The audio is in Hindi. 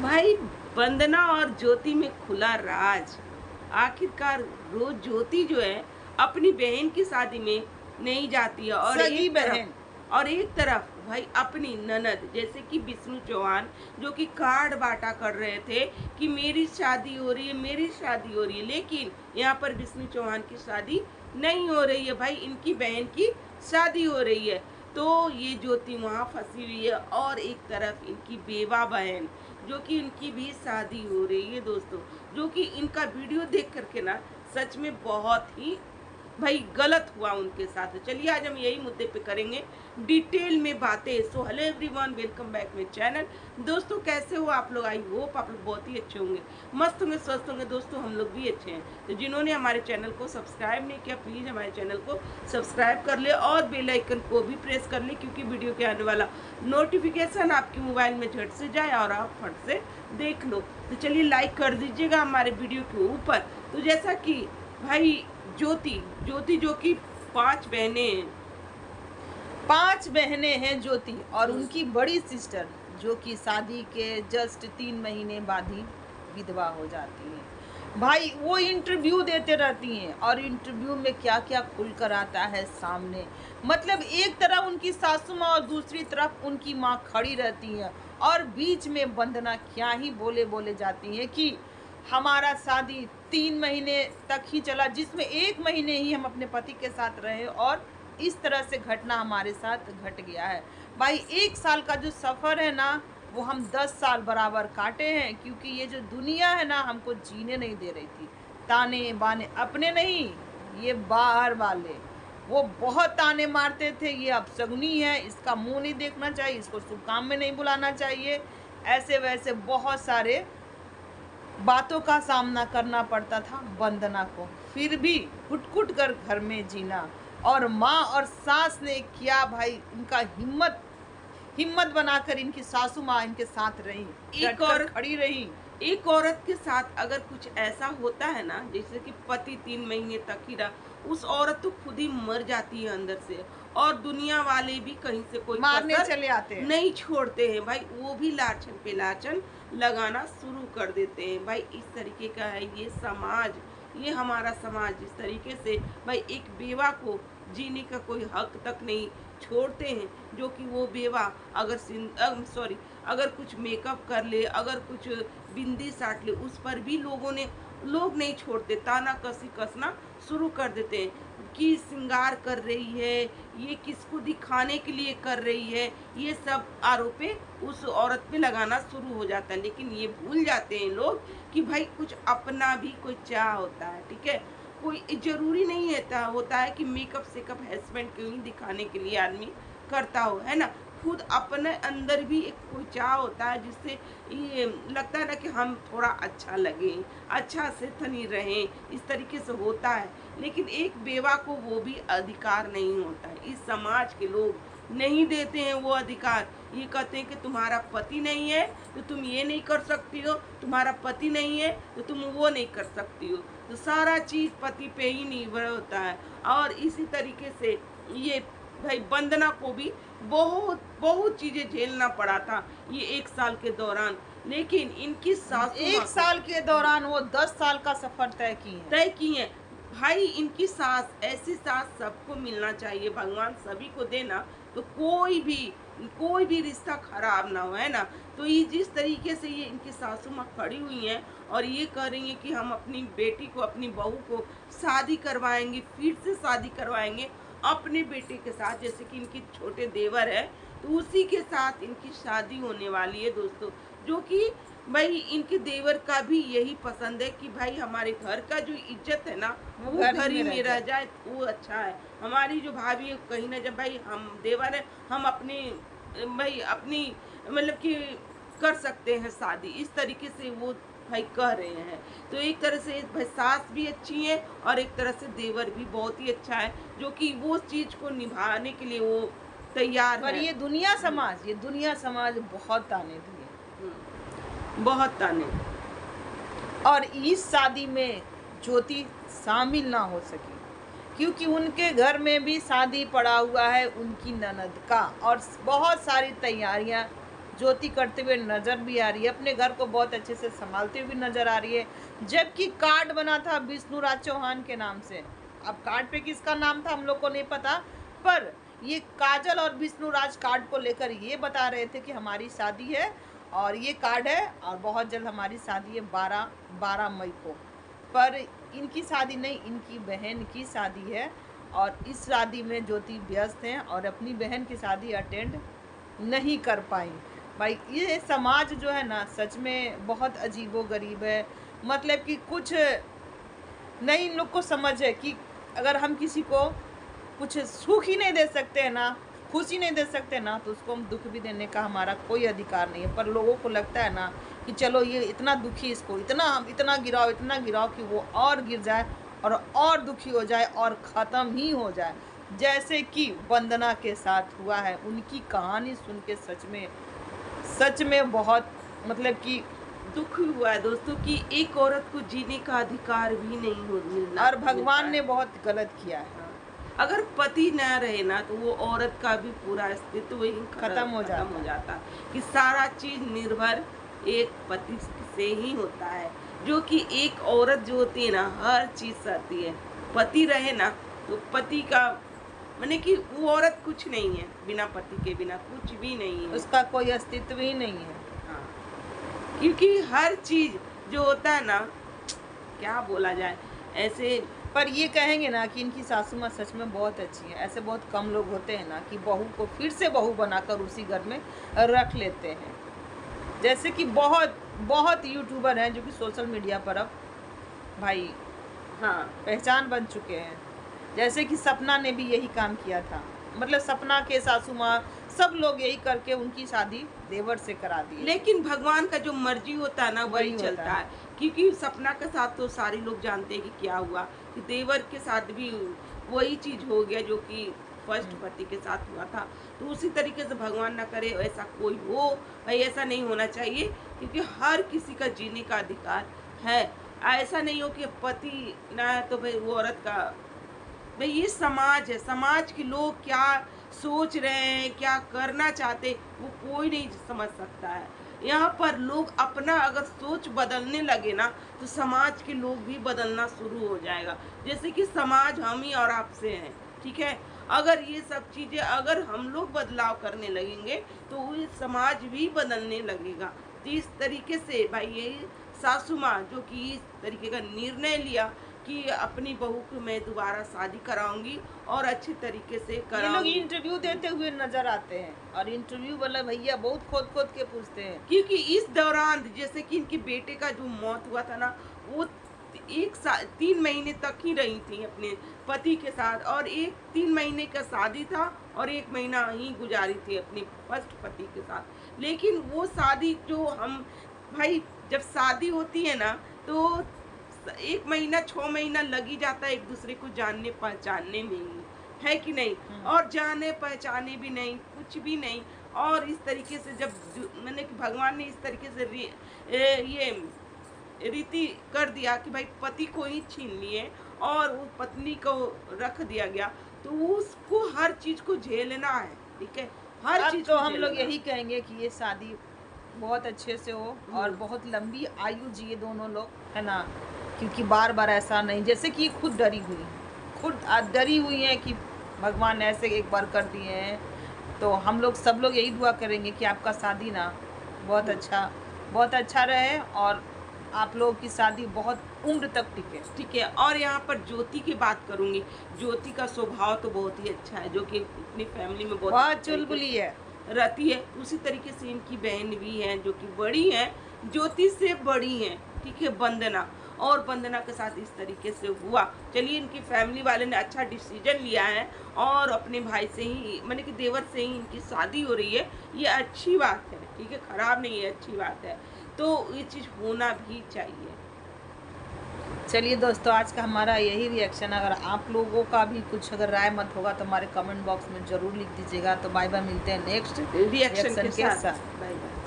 भाई वंदना और ज्योति में खुला राज। आखिरकार रोज ज्योति जो है अपनी बहन की शादी में नहीं जाती है, और सगी बहन। एक तरफ भाई अपनी ननद जैसे कि विष्णु चौहान जो कि कार्ड बांटा कर रहे थे कि मेरी शादी हो रही है, मेरी शादी हो रही है, लेकिन यहाँ पर विष्णु चौहान की शादी नहीं हो रही है, भाई इनकी बहन की शादी हो रही है। तो ये ज्योति वहाँ फंसी हुई है, और एक तरफ इनकी बेवा बहन जो कि इनकी भी शादी हो रही है दोस्तों, जो कि इनका वीडियो देख करके ना सच में बहुत ही भाई गलत हुआ उनके साथ। चलिए आज हम यही मुद्दे पे करेंगे डिटेल में बातें। So hello everyone, welcome back my channel. दोस्तों कैसे हो आप लोग? आई होप आप लोग बहुत ही अच्छे होंगे, मस्त होंगे, स्वस्थ होंगे। दोस्तों हम लोग भी अच्छे हैं। तो जिन्होंने हमारे चैनल को सब्सक्राइब नहीं किया प्लीज़ हमारे चैनल को सब्सक्राइब कर ले और बेल आइकन को भी प्रेस कर ले, क्योंकि वीडियो के आने वाला नोटिफिकेशन आपके मोबाइल में झट से जाए और आप फट से देख लो। तो चलिए लाइक कर दीजिएगा हमारे वीडियो के ऊपर। तो जैसा कि भाई ज्योति ज्योति जो कि 5 बहनें हैं, 5 बहनें हैं ज्योति, और उनकी बड़ी सिस्टर जो कि शादी के जस्ट 3 महीने बाद ही विधवा हो जाती है। भाई वो इंटरव्यू देते रहती हैं, और इंटरव्यू में क्या क्या खुलकर आता है सामने। मतलब एक तरफ उनकी सासू माँ और दूसरी तरफ उनकी माँ खड़ी रहती हैं, और बीच में वंदना क्या ही बोले बोले जाती हैं कि हमारा शादी 3 महीने तक ही चला, जिसमें 1 महीने ही हम अपने पति के साथ रहे, और इस तरह से घटना हमारे साथ घट गया है। भाई 1 साल का जो सफ़र है ना, वो हम 10 साल बराबर काटे हैं, क्योंकि ये जो दुनिया है ना हमको जीने नहीं दे रही थी। ताने बाने अपने नहीं, ये बाहर वाले वो बहुत ताने मारते थे, ये अपशगुनी है, इसका मुंह नहीं देखना चाहिए, इसको शुभ काम में नहीं बुलाना चाहिए, ऐसे वैसे बहुत सारे बातों का सामना करना पड़ता था वंदना को। फिर भी घुट-घुट कर घर में जीना, और माँ और सास ने क्या भाई उनका हिम्मत बनाकर इनकी सासू माँ इनके साथ रही, एक डटकर और खड़ी रही। एक औरत के साथ अगर कुछ ऐसा होता है ना, जैसे कि पति 3 महीने तक ही रहा, उस औरत तो खुद ही मर जाती है अंदर से, और दुनिया वाले भी कहीं से कोई मारने कसर चले आते हैं। नहीं छोड़ते हैं भाई, वो भी लाछन पे लाछन लगाना शुरू कर देते हैं। भाई इस तरीके का है ये समाज, ये हमारा समाज। इस तरीके से भाई एक बेवा को जीने का कोई हक तक नहीं छोड़ते हैं, जो कि वो बेवा अगर सॉरी अगर कुछ मेकअप कर ले, अगर कुछ बिंदी साट ले, उस पर भी लोग नहीं छोड़ते, ताना कसी कसना शुरू कर देते हैं कि श्रृंगार कर रही है, ये किसको दिखाने के लिए कर रही है, ये सब आरोपे उस औरत पे लगाना शुरू हो जाता है। लेकिन ये भूल जाते हैं लोग कि भाई कुछ अपना भी कोई चाह होता है, ठीक है। कोई ज़रूरी नहीं होता है कि मेकअप सेकअप हस्बैंड को ही दिखाने के लिए आदमी करता हो, है ना। खुद अपने अंदर भी एक कोई चाह होता है, जिससे ये लगता है ना कि हम थोड़ा अच्छा लगें, अच्छा से धनी रहें, इस तरीके से होता है। लेकिन एक बेवा को वो भी अधिकार नहीं होता है, इस समाज के लोग नहीं देते हैं वो अधिकार। ये कहते हैं कि तुम्हारा पति नहीं है तो तुम ये नहीं कर सकती हो, तुम्हारा पति नहीं है तो तुम वो नहीं कर सकती हो। तो सारा चीज़ पति पे ही निर्भर होता है, और इसी तरीके से ये भाई वंदना को भी बहुत बहुत चीज़ें झेलना पड़ा था ये 1 साल के दौरान। लेकिन इनकी सासू 1 साल के दौरान वो 10 साल का सफ़र तय की हैं। भाई इनकी सास, ऐसी सास सबको मिलना चाहिए, भगवान सभी को देना, तो कोई भी रिश्ता खराब ना हो, है ना। तो ये जिस तरीके से ये इनकी सासू माँ खड़ी हुई हैं और ये कह रही हैं कि हम अपनी बेटी को, अपनी बहू को शादी करवाएंगे, फिर से शादी करवाएंगे अपने बेटे के साथ, जैसे कि इनके छोटे देवर है तो उसी के साथ इनकी शादी होने वाली है दोस्तों। जो कि भाई इनके देवर का भी यही पसंद है कि भाई हमारे घर का जो इज्जत है ना वो घर ही में रह जाए, वो अच्छा है। हमारी जो भाभी है कहीं ना, जब भाई हम देवर है, हम अपनी भाई अपनी मतलब कि कर सकते हैं शादी, इस तरीके से वो भाई कह रहे हैं। तो एक तरह से भाई सास भी अच्छी है और एक तरह से देवर भी बहुत ही अच्छा है, जो कि वो चीज़ को निभाने के लिए वो तैयार पर है। ये दुनिया समाज बहुत ताने दिए, बहुत ताने। और इस शादी में ज्योति शामिल ना हो सकी, क्योंकि उनके घर में भी शादी पड़ा हुआ है उनकी ननद का, और बहुत सारी तैयारियां ज्योति करते हुए नजर भी आ रही है, अपने घर को बहुत अच्छे से संभालते हुए नजर आ रही है। जबकि कार्ड बना था विष्णुराज चौहान के नाम से, अब कार्ड पे किसका नाम था हम लोग को नहीं पता, पर ये काजल और विष्णुराज कार्ड को लेकर ये बता रहे थे कि हमारी शादी है और ये कार्ड है और बहुत जल्द हमारी शादी है 12 मई को। पर इनकी शादी नहीं, इनकी बहन की शादी है और इस शादी में ज्योति व्यस्त हैं और अपनी बहन की शादी अटेंड नहीं कर पाई। भाई ये समाज जो है ना सच में बहुत अजीबोगरीब है। मतलब कि कुछ नहीं इन लोग को समझ है कि अगर हम किसी को कुछ सुख ही नहीं दे सकते हैं ना, खुशी नहीं दे सकते ना, तो उसको हम दुख भी देने का हमारा कोई अधिकार नहीं है। पर लोगों को लगता है ना कि चलो ये इतना दुखी, इसको इतना गिराओ कि वो और गिर जाए और दुखी हो जाए और ख़त्म ही हो जाए। जैसे कि वंदना के साथ हुआ है। उनकी कहानी सुन के सच में बहुत मतलब कि दुख हुआ है दोस्तों कि एक औरत को जीने का अधिकार भी नहीं हो मिलना, और भगवान ने बहुत गलत किया है। अगर पति ना रहे ना तो वो औरत का भी पूरा अस्तित्व ही खत्म हो जाता कि सारा चीज निर्भर एक पति से ही होता है। जो कि एक औरत जो होती है ना हर चीज सहती है, पति रहे ना तो पति का माने कि वो औरत कुछ नहीं है, बिना पति के बिना कुछ भी नहीं है, उसका कोई अस्तित्व ही नहीं है। हाँ। क्योंकि हर चीज जो होता है ना, क्या बोला जाए ऐसे। पर ये कहेंगे ना कि इनकी सासू माँ सच में बहुत अच्छी है। ऐसे बहुत कम लोग होते हैं ना कि बहू को फिर से बहू बनाकर उसी घर में रख लेते हैं। जैसे कि बहुत यूट्यूबर हैं जो कि सोशल मीडिया पर अब भाई हाँ पहचान बन चुके हैं। जैसे कि सपना ने भी यही काम किया था, मतलब सपना के सासू माँ सब लोग यही करके उनकी शादी देवर से करा दी। लेकिन भगवान का जो मर्जी होता है ना वही होता चलता है। क्योंकि सपना के साथ तो सारे लोग जानते हैं कि क्या हुआ, कि देवर के साथ भी वही चीज हो गया जो कि फर्स्ट पति के साथ हुआ था। तो उसी तरीके से भगवान ना करे ऐसा कोई हो, भाई ऐसा नहीं होना चाहिए। क्योंकि हर किसी का जीने का अधिकार है। ऐसा नहीं हो कि पति ना है तो भाई वो औरत का, भाई ये समाज है, समाज के लोग क्या सोच रहे हैं, क्या करना चाहते वो कोई नहीं समझ सकता है। यहाँ पर लोग अपना अगर सोच बदलने लगे ना तो समाज के लोग भी बदलना शुरू हो जाएगा। जैसे कि समाज हम ही और आपसे है, ठीक है। अगर ये सब चीजें अगर हम लोग बदलाव करने लगेंगे तो ये समाज भी बदलने लगेगा। तो इस तरीके से भाई ये सासू माँ जो कि इस तरीके का निर्णय लिया कि अपनी बहू को मैं दोबारा शादी कराऊंगी और अच्छे तरीके से कराऊंगी। ये लोग इंटरव्यू देते हुए नजर आते हैं और इंटरव्यू वाला भैया बहुत खोद के पूछते हैं। क्योंकि इस दौरान जैसे कि इनके बेटे का जो मौत हुआ था ना, वो 3 महीने तक ही रही थी अपने पति के साथ और 3 महीने का शादी था और 1 महीना ही गुजारी थी अपने फर्स्ट पति के साथ। लेकिन वो शादी जो हम भाई जब शादी होती है ना तो 1 महीना 6 महीना लग ही जाता है एक दूसरे को जानने पहचानने में ही, है कि नहीं। और जाने पहचाने भी नहीं, कुछ भी नहीं। और इस तरीके से जब मैंने कि भगवान ने इस तरीके से ये रीति कर दिया कि भाई पति को ही छीन लिए और वो पत्नी को रख दिया गया, तो उसको हर चीज को झेलना है, ठीक है। हर चीज तो हम लोग यही कहेंगे कि ये शादी बहुत अच्छे से हो और बहुत लंबी आयु जिए दोनों लोग, है ना। क्योंकि बार बार ऐसा नहीं, जैसे कि खुद डरी हुई है कि भगवान ऐसे एक बार कर दिए हैं। तो हम लोग सब लोग यही दुआ करेंगे कि आपका शादी ना बहुत अच्छा रहे और आप लोगों की शादी बहुत उम्र तक टिके, ठीक है। और यहाँ पर ज्योति की बात करूंगी। ज्योति का स्वभाव तो बहुत ही अच्छा है, जो कि अपनी फैमिली में बहुत चुलबुली है रहती है। उसी तरीके से इनकी बहन भी है जो कि बड़ी है, ज्योति से बड़ी है, ठीक है, वंदना। और वंदना के साथ इस तरीके से हुआ। चलिए इनकी फैमिली वाले ने अच्छा डिसीजन लिया है और अपने भाई से ही माने कि देवर से ही इनकी शादी हो रही है, ये अच्छी बात है, ठीक है, खराब नहीं है, अच्छी बात है। तो ये चीज़ होना भी चाहिए। चलिए दोस्तों, आज का हमारा यही रिएक्शन। अगर आप लोगों का भी कुछ अगर राय मत होगा तो हमारे कमेंट बॉक्स में ज़रूर लिख दीजिएगा। तो बाय बाय, मिलते हैं नेक्स्ट रिएक्शन के साथ। Bye bye.